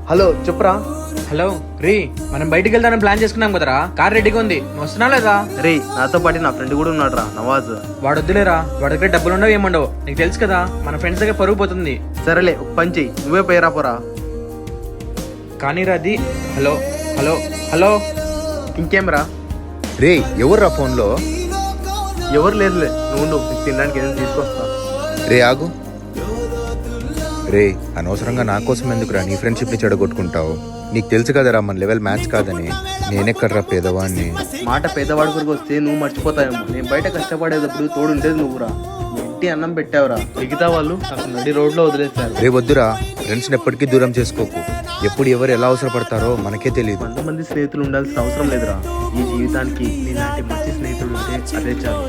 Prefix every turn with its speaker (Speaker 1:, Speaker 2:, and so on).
Speaker 1: Hello చెప్పురా.
Speaker 2: Hello రీ, మనం బయటికి వెళ్దామని ప్లాన్ చేసుకున్నాం కదరా. కార్ రెడీగా ఉంది, నువ్వు వస్తున్నా లేదా?
Speaker 1: రే నాతో పాటు నా ఫ్రెండ్ కూడా ఉన్నాడు రా, నవాజ్.
Speaker 2: వాడు వద్దులేరా, వాడి దగ్గర డబ్బులు ఉండవు ఏముండవు. నీకు తెలుసు కదా, మన ఫ్రెండ్స్ దగ్గర పరుగు పోతుంది.
Speaker 1: సరేలే ఒక పని చెయ్యి, నువ్వే పోయిరా పోరా.
Speaker 2: కానీ రాది. హలో హలో హలో,
Speaker 1: ఇంకేం రా?
Speaker 3: రే ఎవర్రా ఫోన్లో?
Speaker 1: ఎవరు లేదులే, నువ్వు ఉండు, నీకు తినడానికి ఏదైనా తీసుకొస్తా.
Speaker 3: రే ఆగు. రే అనవసరంగా నా కోసం ఎందుకురా నీ ఫ్రెండ్షిప్ని చెడగొట్టుకుంటావు? నీకు తెలుసు కదరా మన లెవెల్ మ్యాచ్ కాదని. నేనెక్కడ్రా పేదవాడిని.
Speaker 1: మాట పేదవాడి కొరకు వస్తే నువ్వు మర్చిపోతావేమో. నేను బయట కష్టపడేటప్పుడు తోడు ఉండేది నువ్వురా. ఇంటి అన్నం పెట్టావురా, మిగతా వాళ్ళు నాకు నడి రోడ్లో వదిలేశారు.
Speaker 3: రే వద్దురా, ఫ్రెండ్స్ని ఎప్పటికీ దూరం చేసుకోకు. ఎప్పుడు ఎవరు ఎలా అవసరపడతారో మనకే తెలియదు.
Speaker 1: 100 మంది స్నేహితులు ఉండాల్సిన అవసరం లేదురా. ఈ జీవితానికి నీలాంటి మంచి స్నేహితులు ఉంటే అదే చాలు.